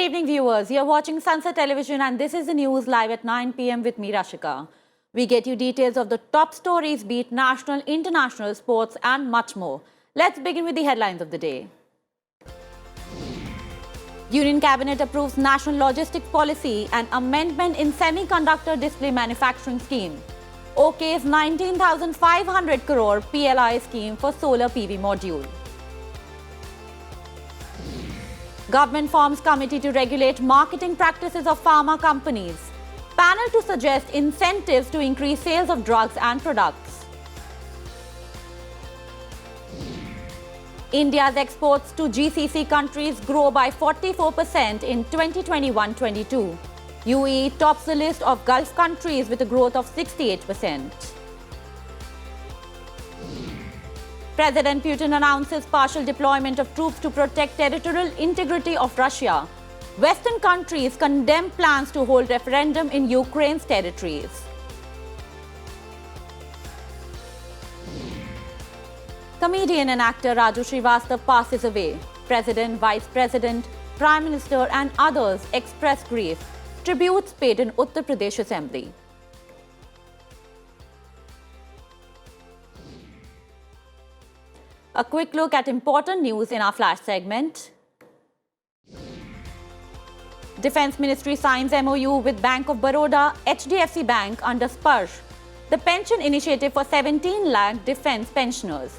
evening, viewers. You're watching Sansad Television and this is the news live at 9 p.m. with me, Rashika. We get you details of the top stories, be it national, international, sports and much more. Let's begin with the headlines of the day. Union Cabinet approves National Logistics Policy and amendment in Semiconductor Display Manufacturing Scheme. OK's 19,500 crore PLI scheme for solar PV module. Government forms committee to regulate marketing practices of pharma companies. Panel to suggest incentives to increase sales of drugs and products. India's exports to GCC countries grow by 44% in 2021-22. UAE tops the list of Gulf countries with a growth of 68%. President Putin announces partial deployment of troops to protect territorial integrity of Russia. Western countries condemn plans to hold referendum in Ukraine's territories. Comedian and actor Srivastava passes away. President, Vice President, Prime Minister and others express grief. Tributes paid in Uttar Pradesh Assembly. A quick look at important news in our flash segment. Defence Ministry signs MOU with Bank of Baroda, HDFC Bank under Sparsh, the pension initiative for 17 lakh defence pensioners.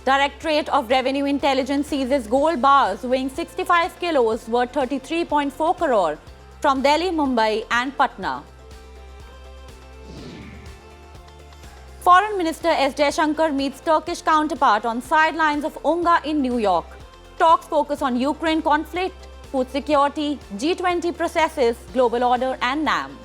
Directorate of Revenue Intelligence seizes gold bars weighing 65 kilos worth 33.4 crore from Delhi, Mumbai and Patna. Foreign Minister S. Jaishankar meets Turkish counterpart on sidelines of UNGA in New York. Talks focus on Ukraine conflict, food security, G20 processes, global order and NAM.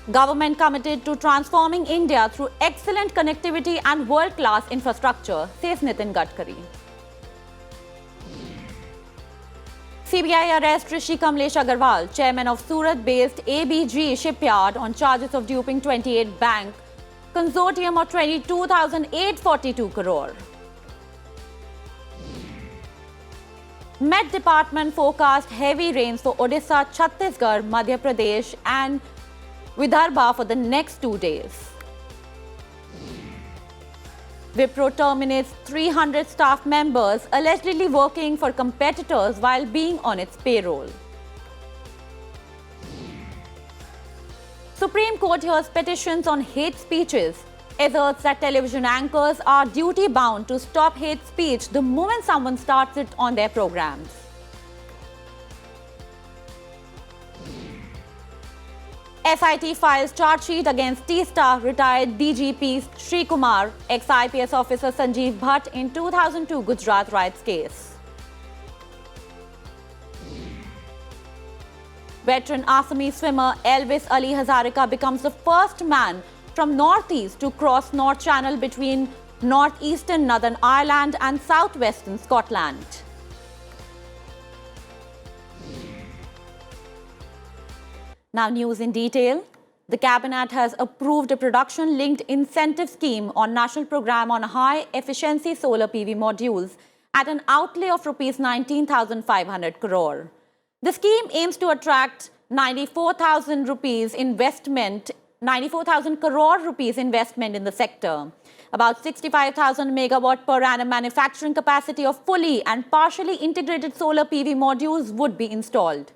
Government committed to transforming India through excellent connectivity and world-class infrastructure, says Nitin Gadkari. CBI arrests Rashika, chairman of Surat-based ABG shipyard on charges of duping 28 bank consortium of 22,842 crore. Met Department forecast heavy rains for Odisha, Chhattisgarh, Madhya Pradesh and Vidarbha for the next 2 days. Wipro terminates 300 staff members allegedly working for competitors while being on its payroll. Supreme Court hears petitions on hate speeches, asserts that television anchors are duty-bound to stop hate speech the moment someone starts it on their programs. SIT files charge sheet against T-Star retired DGP Sri Kumar, ex-IPS officer Sanjeev Bhatt in 2002 Gujarat riots case. Veteran Assami swimmer Elvis Ali Hazarika becomes the first man from Northeast to cross North Channel between northeastern Northern Ireland and southwestern Scotland. Now news in detail. The Cabinet has approved a production-linked incentive scheme on National Programme on High-Efficiency Solar PV Modules at an outlay of Rs 19,500 crore. The scheme aims to attract 94,000 crore rupees investment in the sector. About 65,000 megawatt per annum manufacturing capacity of fully and partially integrated solar PV modules would be installed.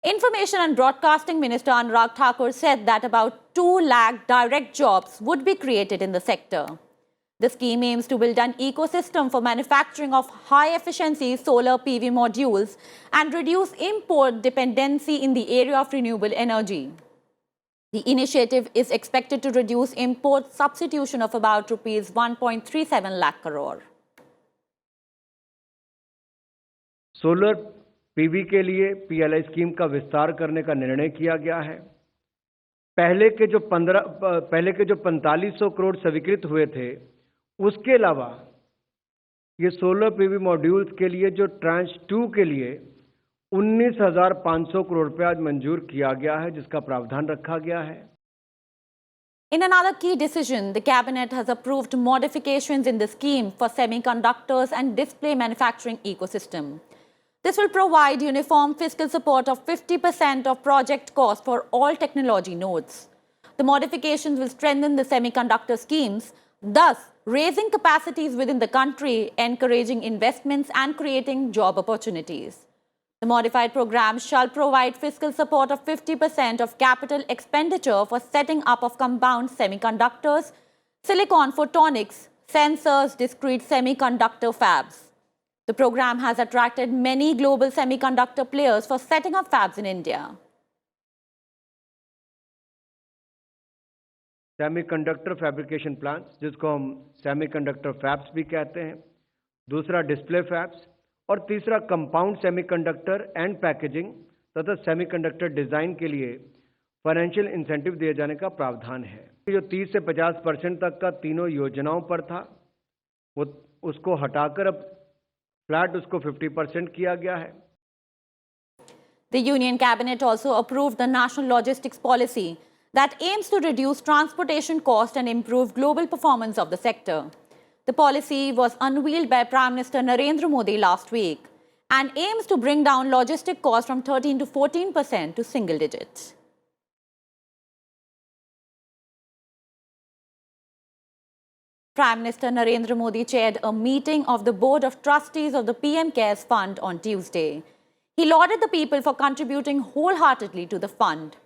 Information and Broadcasting Minister Anurag Thakur said that about 2 lakh direct jobs would be created in the sector. The scheme aims to build an ecosystem for manufacturing of high-efficiency solar PV modules and reduce import dependency in the area of renewable energy. The initiative is expected to reduce import substitution of about Rs 1.37 lakh crore. Solar PV के लिए PLI scheme का विस्तार करने का निर्णय किया गया है। पहले के जो 4500 करोड़ स्वीकृत हुए थे, उसके अलावा ये सोलर पीवी मॉड्यूल्स के लिए जो ट्रांच 2 के लिए 19,500 करोड़ रुपया मंजूर किया गया है, जिसका प्रावधान रखा गया है। In another key decision, the Cabinet has approved modifications in the scheme for semiconductors and display manufacturing ecosystem. This will provide uniform fiscal support of 50% of project cost for all technology nodes. The modifications will strengthen the semiconductor schemes, thus raising capacities within the country, encouraging investments and creating job opportunities. The modified program shall provide fiscal support of 50% of capital expenditure for setting up of compound semiconductors, silicon photonics, sensors, discrete semiconductor fabs. The program has attracted many global semiconductor players for setting up fabs in India. Semiconductor fabrication plants, जिसको हम semiconductor fabs भी कहते हैं, दूसरा display fabs और तीसरा compound semiconductor and packaging तथा semiconductor design के लिए फाइनेंशियल इंसेंटिव दिए जाने का प्रावधान है। जो 30 से 50% तक का तीनों योजनाओं पर था, वो उसको हटाकर अब फ्लैट उसको 50% किया गया है। The Union Cabinet also approved the National Logistics Policy that aims to reduce transportation costs and improve global performance of the sector. The policy was unveiled by Prime Minister Narendra Modi last week and aims to bring down logistic costs from 13 to 14% to single digits. Prime Minister Narendra Modi chaired a meeting of the Board of Trustees of the PM Cares Fund on Tuesday. He lauded the people for contributing wholeheartedly to the fund.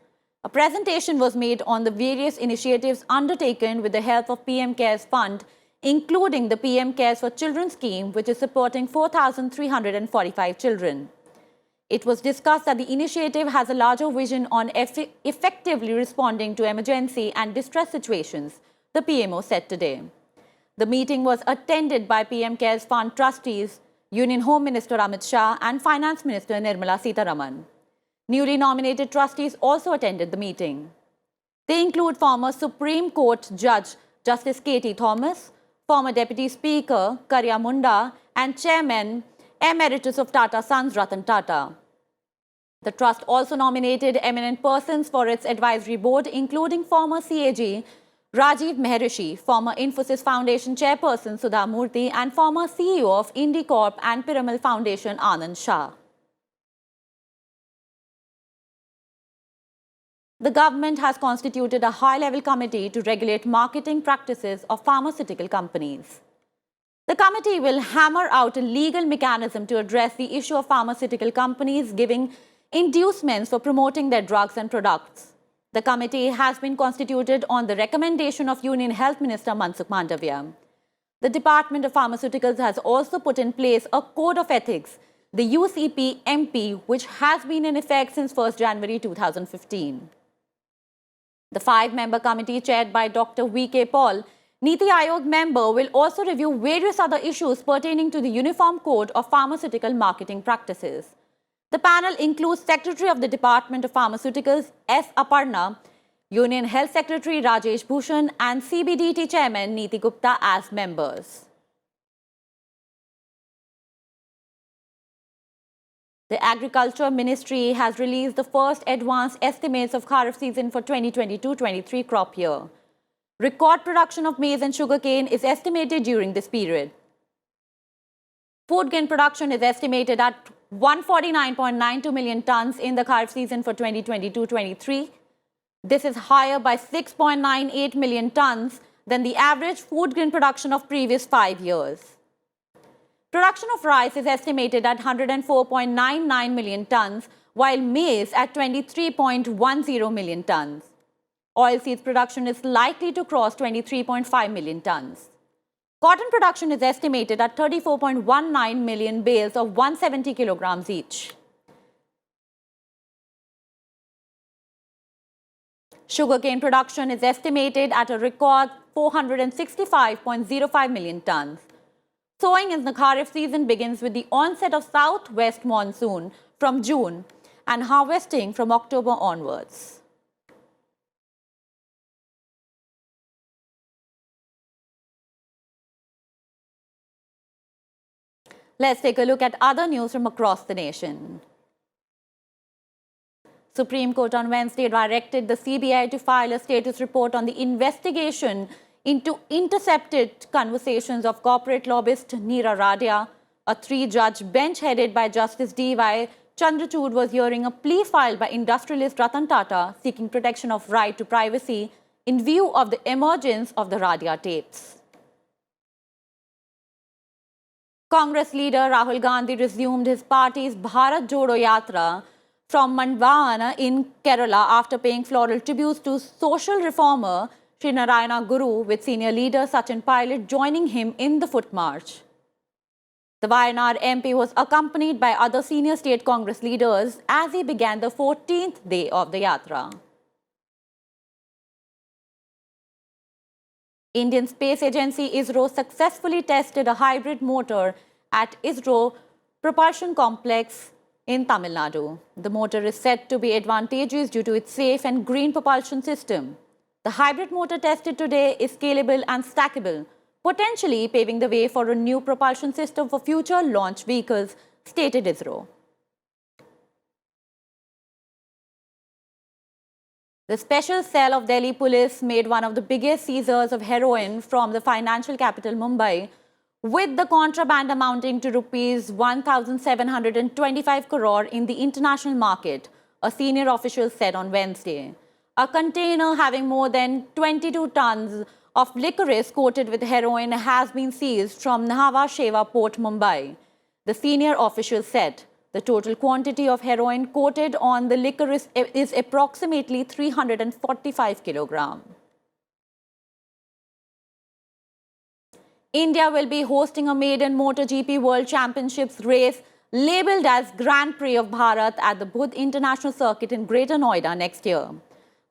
A presentation was made on the various initiatives undertaken with the help of PM Cares Fund, including the PM Cares for Children scheme, which is supporting 4,345 children. It was discussed that the initiative has a larger vision on effectively responding to emergency and distress situations, the PMO said today. The meeting was attended by PM Cares Fund trustees, Union Home Minister Amit Shah and Finance Minister Nirmala Sitharaman. Newly nominated trustees also attended the meeting. They include former Supreme Court Judge Justice K.T. Thomas, former Deputy Speaker Karya Munda, and Chairman Emeritus of Tata Sons Ratan Tata. The trust also nominated eminent persons for its advisory board, including former CAG Rajiv Maharishi, former Infosys Foundation Chairperson Sudha Murthy, and former CEO of IndiCorp and Piramal Foundation Anand Shah. The government has constituted a high-level committee to regulate marketing practices of pharmaceutical companies. The committee will hammer out a legal mechanism to address the issue of pharmaceutical companies giving inducements for promoting their drugs and products. The committee has been constituted on the recommendation of Union Health Minister Mansukh Mandavia. The Department of Pharmaceuticals has also put in place a code of ethics, the UCP-MP, which has been in effect since 1st January 2015. The 5-member committee chaired by Dr. V.K. Paul, Niti Aayog member, will also review various other issues pertaining to the Uniform Code of Pharmaceutical Marketing Practices. The panel includes Secretary of the Department of Pharmaceuticals S. Aparna, Union Health Secretary Rajesh Bhushan, and CBDT Chairman Niti Gupta as members. The Agriculture Ministry has released the first advanced estimates of Kharif season for 2022-23 crop year. Record production of maize and sugarcane is estimated during this period. Food grain production is estimated at 149.92 million tons in the Kharif season for 2022-23. This is higher by 6.98 million tons than the average food grain production of previous 5 years. Production of rice is estimated at 104.99 million tons, while maize at 23.10 million tons. Oilseeds production is likely to cross 23.5 million tons. Cotton production is estimated at 34.19 million bales of 170 kilograms each. Sugarcane production is estimated at a record 465.05 million tons. Sowing in the Kharif season begins with the onset of southwest monsoon from June and harvesting from October onwards. Let's take a look at other news from across the nation. Supreme Court on Wednesday directed the CBI to file a status report on the investigation into intercepted conversations of corporate lobbyist Neera Radia. A three-judge bench headed by Justice D.Y. Chandrachud was hearing a plea filed by industrialist Ratan Tata seeking protection of right to privacy in view of the emergence of the Radia tapes. Congress leader Rahul Gandhi resumed his party's Bharat Jodo Yatra from Mandwana in Kerala after paying floral tributes to social reformer Sri Narayana Guru, with senior leader Sachin Pilot joining him in the foot march. The Wayanad MP was accompanied by other senior state Congress leaders as he began the 14th day of the Yatra. Indian Space Agency ISRO successfully tested a hybrid motor at ISRO Propulsion Complex in Tamil Nadu. The motor is said to be advantageous due to its safe and green propulsion system. The hybrid motor tested today is scalable and stackable, potentially paving the way for a new propulsion system for future launch vehicles, stated ISRO. The special cell of Delhi police made one of the biggest seizures of heroin from the financial capital Mumbai, with the contraband amounting to rupees 1,725 crore in the international market, a senior official said on Wednesday. A container having more than 22 tons of licorice coated with heroin has been seized from Nhava Sheva Port, Mumbai. The senior official said the total quantity of heroin coated on the licorice is approximately 345 kilograms. India will be hosting a maiden MotoGP World Championships race labelled as Grand Prix of Bharat at the Budh International Circuit in Greater Noida next year.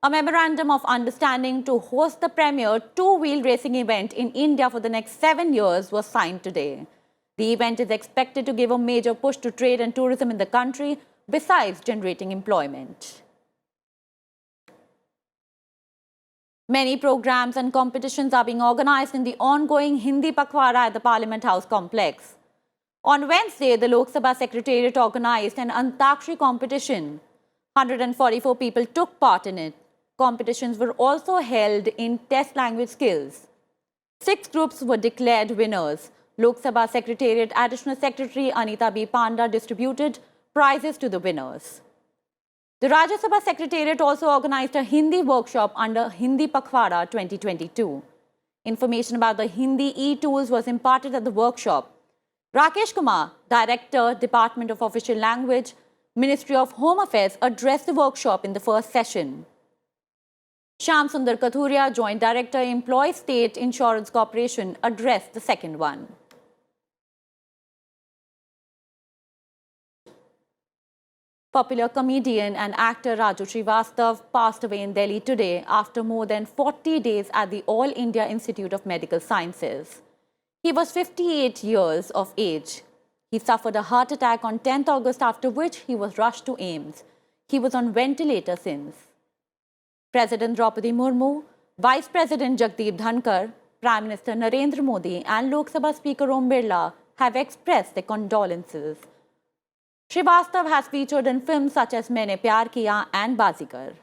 A memorandum of understanding to host the premier two-wheel racing event in India for the next 7 years was signed today. The event is expected to give a major push to trade and tourism in the country, besides generating employment. Many programs and competitions are being organized in the ongoing Hindi Pakhwara at the Parliament House complex. On Wednesday, the Lok Sabha Secretariat organized an Antakshari competition. 144 people took part in it. Competitions were also held in test language skills. 6 groups were declared winners. Lok Sabha Secretariat Additional Secretary Anita B. Panda distributed prizes to the winners. The Rajya Sabha Secretariat also organized a Hindi workshop under Hindi Pakhwara 2022. Information about the Hindi e-tools was imparted at the workshop. Rakesh Kumar, Director, Department of Official Language, Ministry of Home Affairs, addressed the workshop in the first session. Shyam Sundar Kathuria, Joint Director, Employee State Insurance Corporation, addressed the second one. Popular comedian and actor Raju Srivastava passed away in Delhi today after more than 40 days at the All India Institute of Medical Sciences. He was 58 years of age. He suffered a heart attack on 10th August, after which he was rushed to AIIMS. He was on ventilator since. President Draupadi Murmu, Vice President Jagdeep Dhankar, Prime Minister Narendra Modi and Lok Sabha Speaker Om Birla have expressed their condolences. Srivastava has featured in films such as Maine Pyar Kiya and Bazigar.